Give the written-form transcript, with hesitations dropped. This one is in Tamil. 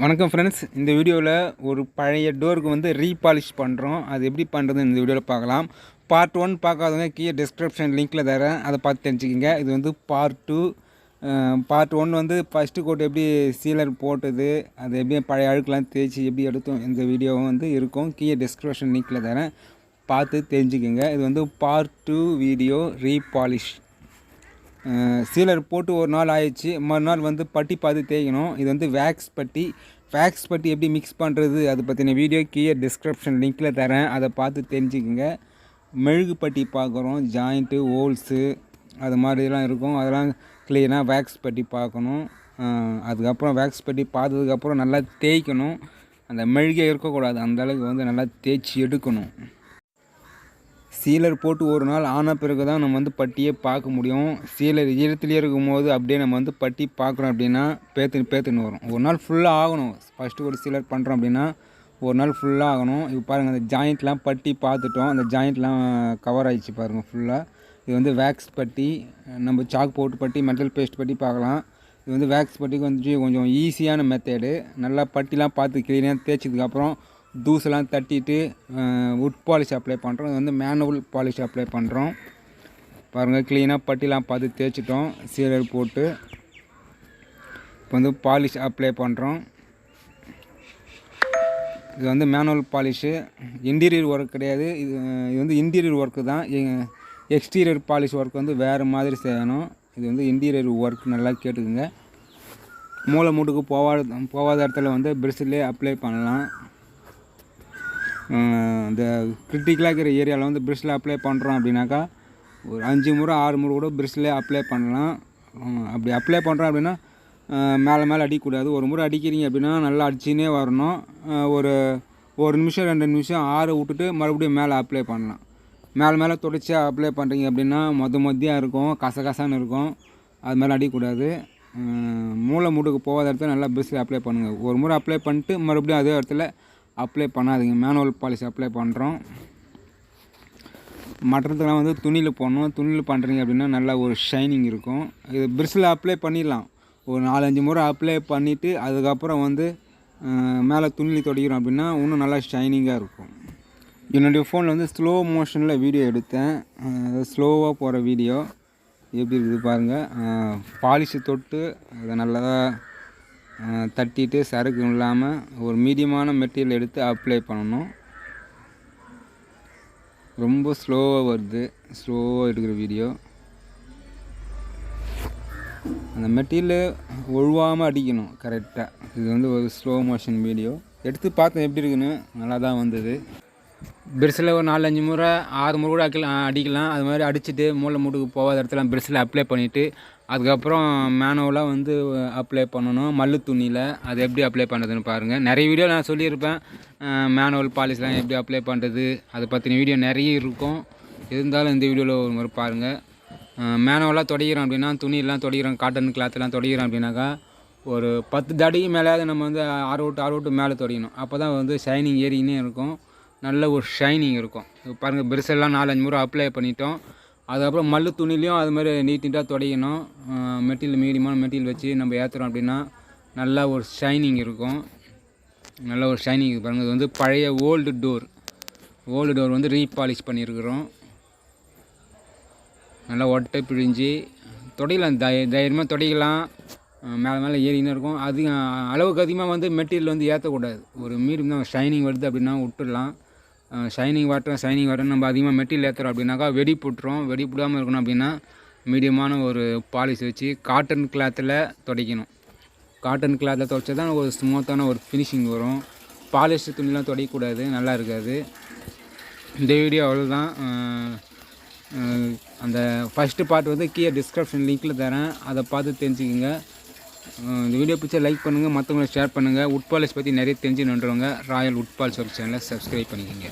வணக்கம் ஃப்ரெண்ட்ஸ், இந்த வீடியோவில் ஒரு பழைய டோருக்கு வந்து ரீபாலிஷ் பண்ணுறோம். அது எப்படி பண்ணுறது இந்த வீடியோவில் பார்க்கலாம். பார்ட் 1 பார்க்காதவங்க கீழே டிஸ்கிரிப்ஷன் லிங்க்கில் தரேன், அதை பார்த்து தெரிஞ்சுக்கிங்க. இது வந்து பார்ட் 2. பார்ட் 1 வந்து ஃபஸ்ட்டு கோட் எப்படி சீலர் போட்டது, அது எப்படி பழைய அழுக்கெலாம் தேய்ச்சி எப்படி எடுத்தோம், இந்த வீடியோவும் வந்து இருக்கும். கீழே டிஸ்கிரிப்ஷன் லிங்க்கில் தரேன், பார்த்து தெரிஞ்சுக்கிங்க. இது வந்து பார்ட் 2 வீடியோ ரீபாலிஷ். சீலர் போட்டு ஒரு நாள் ஆயிடுச்சு. மறுநாள் வந்து பட்டி பார்த்து தேய்க்கணும். இது வந்து வேக்ஸ் பட்டி எப்படி மிக்ஸ் பண்ணுறது அது பற்றின வீடியோ கீழே டிஸ்கிரிப்ஷன் லிங்க்கில் தரேன், அதை பார்த்து தெரிஞ்சுக்கோங்க. மெழுகு பட்டி பார்க்குறோம், ஜாயிண்ட்டு ஹோல்ஸு அது மாதிரிலாம் இருக்கும். அதெல்லாம் க்ளீனாக வேக்ஸ் பட்டி பார்க்கணும். அதுக்கப்புறம் வேக்ஸ் பட்டி பார்த்ததுக்கப்புறம் நல்லா தேய்க்கணும். அந்த மெழுகே இருக்கக்கூடாது, அந்தளவுக்கு வந்து நல்லா தேய்ச்சி எடுக்கணும். சீலர் போட்டு ஒரு நாள் ஆன பிறகு தான் நம்ம வந்து பட்டியே பார்க்க முடியும். சீலர் ஈரத்துலேயே இருக்கும்போது அப்படியே நம்ம வந்து பட்டி பார்க்குறோம் அப்படின்னா பேத்துன்னு வரும். ஒரு நாள் ஃபுல்லாக ஆகணும். ஃபஸ்ட்டு ஒரு சீலர் பண்ணுறோம் அப்படின்னா ஒரு நாள் ஃபுல்லாக ஆகணும். இப்போ பாருங்கள், அந்த ஜாயிண்ட்லாம் பட்டி பார்த்துட்டோம். அந்த ஜாயிண்ட்லாம் கவர் ஆகிடுச்சு பாருங்கள் ஃபுல்லாக. இது வந்து வேக்ஸ் பட்டி. நம்ம சாக் போட்டு பட்டி, மெட்டல் பேஸ்ட் பட்டி பார்க்கலாம். இது வந்து வேக்ஸ் பட்டிக்கு வந்து கொஞ்சம் ஈஸியான மெத்தேடு. நல்லா பட்டிலாம் பார்த்து க்ளீனாக தேய்ச்சதுக்கப்புறம் தூசெல்லாம் தட்டிட்டு உட் பாலிஷ் அப்ளை பண்ணுறோம். இது வந்து மேனுவல் பாலிஷ் அப்ளை பண்ணுறோம். பாருங்கள், க்ளீனாக பட்டிலாம் பார்த்து தேய்ச்சிட்டோம் சீலர் போட்டு. இப்போ வந்து பாலிஷ் அப்ளை பண்ணுறோம். இது வந்து மேனுவல் பாலிஷு, இன்டீரியர் ஒர்க் கிடையாது. இது வந்து இன்டீரியர் ஒர்க்கு தான். எக்ஸ்டீரியர் பாலிஷ் ஒர்க் வந்து வேறு மாதிரி செய்யணும். இது வந்து இன்டீரியர் ஒர்க், நல்லா கேட்டுக்குங்க. மூளை மூட்டுக்கு போகாத இடத்துல வந்து பிரிஸ்லே அப்ளை பண்ணலாம். இந்த கிரிட்டிக்கலாக இருக்கிற ஏரியாவில் வந்து ப்ரிஷ்ஷில் அப்ளை பண்ணுறோம் அப்படின்னாக்கா ஒரு 5 முறை 6 முறை கூட ப்ரிஷ்ஷில் அப்ளை பண்ணலாம். அப்படி அப்ளை பண்ணுறோம் அப்படின்னா மேலே அடிக்கக்கூடாது. ஒரு முறை அடிக்கிறீங்க அப்படின்னா நல்லா அடிச்சுனே வரணும். ஒரு நிமிஷம் 2 நிமிஷம் ஆற விட்டுட்டு மறுபடியும் மேலே அப்ளை பண்ணலாம். மேலே தொடர்ச்சியா அப்ளை பண்ணுறீங்க அப்படின்னா மொத்தியாக இருக்கும், கசகசான்னு இருக்கும். அது மேலே அடிக்கக்கூடாது. மூளை மூட்டுக்கு போகாத இடத்துல நல்லா ப்ரிஷ்ஷில் அப்ளை பண்ணுங்கள். ஒரு முறை அப்ளை பண்ணிட்டு மறுபடியும் அதே இடத்துல அப்ளை பண்ணாதீங்க. மேனுவல் பாலிஷ் அப்ளை பண்ணுறோம். மற்றதுக்கெலாம் வந்து துணியில் போடணும். துணியில் பண்ணுறீங்க அப்படின்னா நல்லா ஒரு ஷைனிங் இருக்கும். இது ப்ரிஷ்ஷில் அப்ளை பண்ணிடலாம். ஒரு 4-5 முறை அப்ளை பண்ணிவிட்டு அதுக்கப்புறம் வந்து மேலே துணியில் துடைக்கிறோம் அப்படின்னா இன்னும் நல்லா ஷைனிங்காக இருக்கும். என்னுடைய ஃபோனில் வந்து ஸ்லோ மோஷனில் வீடியோ எடுத்தேன். ஸ்லோவாக போகிற வீடியோ எப்படி இருக்குது பாருங்கள். பாலிஷை தொட்டு அதை நல்லா தட்டிட்டு சறுக்கு இல்லாமல் ஒரு மீடியமான மெட்டீரியல் எடுத்து அப்ளை பண்ணணும். ரொம்ப ஸ்லோவாக வருது, ஸ்லோவாக எடுக்கிற வீடியோ. அந்த மெட்டீரியல் ஒழுவாமல் அடிக்கணும் கரெக்டாக. இது வந்து ஒரு ஸ்லோ மோஷன் வீடியோ எடுத்து பார்த்தேன், எப்படி இருக்குன்னு. நல்லா தான் வந்தது. பிரிஸ்ஸில் ஒரு 4-5 முறை 6 முறை கூட அடிக்கலாம். அது மாதிரி அடிச்சுட்டு மூளை மூட்டுக்கு போகாத இடத்துல பிரிஸ்ஸில் அப்ளை பண்ணிவிட்டு அதுக்கப்புறம் மேனுவலாக வந்து அப்ளை பண்ணணும் மல்லு துணியில். அது எப்படி அப்ளை பண்ணுறதுன்னு பாருங்கள். நிறைய வீடியோ நான் சொல்லியிருப்பேன். மேனுவல் பாலிஷ்லாம் எப்படி அப்ளை பண்ணுறது அதை பற்றின வீடியோ நிறைய இருக்கும். இருந்தாலும் இந்த வீடியோவில் ஒரு முறை பாருங்கள். மேனுவலாக துடைக்கிறோம் அப்படின்னா, துணியெல்லாம் துடைக்கிறோம், காட்டன் கிளாத்லாம் துடைக்கிறோம் அப்படின்னாக்கா ஒரு 10 தடிக்கு மேலேயாவது நம்ம வந்து ஆறு விட்டு மேலே துடைக்கணும். அப்போ தான் வந்து ஷைனிங் ஏறினே இருக்கும், நல்ல ஒரு ஷைனிங் இருக்கும். இப்போ பாருங்கள், பிரிஸ்ஸெல்லாம் 4-5 முறை அப்ளை பண்ணிட்டோம். அதுக்கப்புறம் மல்லு துணிலையும் அது மாதிரி நீட்டாக துடைக்கணும். மெட்டீரியல் மீடியமான மெட்டீரியல் வச்சு நம்ம ஏற்றுறோம் அப்படின்னா நல்லா ஒரு ஷைனிங் இருக்கும். நல்ல ஒரு ஷைனிங் பாருங்கள். இது வந்து பழைய ஓல்டு டோர் வந்து ரீபாலிஷ் பண்ணியிருக்கிறோம். நல்லா ஒட்டை பிழிஞ்சு துடைக்கலாம், தைரியமாக துடைக்கலாம். மேலே ஏறினே இருக்கும். அளவுக்கு அதிகமாக வந்து மெட்டீரியல் வந்து ஏற்றக்கூடாது. ஒரு மீடியம் தான் ஷைனிங் வருது அப்படின்னா விட்டுடலாம். ஷைனிங் வாட்டர் நம்ம அதிகமாக மெட்டீரியல் ஏற்றுறோம் அப்படின்னாக்கா வெடி போடாமல் இருக்கணும் அப்படின்னா மீடியமான ஒரு பாலிஷ் வச்சு காட்டன் கிளாத்தில் துடைக்கணும். காட்டன் கிளாத்தில் துடைச்சா தான் ஒரு ஸ்மூத்தான ஒரு ஃபினிஷிங் வரும். பாலிஷ் துணிலாம் துடைக்கக்கூடாது, நல்லா இருக்காது. இந்த வீடியோ அவ்வளோதான். அந்த ஃபஸ்ட்டு பார்ட் வந்து கீழே டிஸ்கிரிப்ஷன் லிங்க்கில் தரேன், அதை பார்த்து தெரிஞ்சுக்கோங்க. இந்த வீடியோ பிடிச்சா லைக் பண்ணுங்கள், மற்றவங்களை ஷேர் பண்ணுங்கள். உட் பாலிஷ் பற்றி நிறைய தெரிஞ்சுன்னுன்றவங்க ராயல் உட் பாலிஷ் ஒரு சேனலை சப்ஸ்கிரைப் பண்ணிக்கோங்க.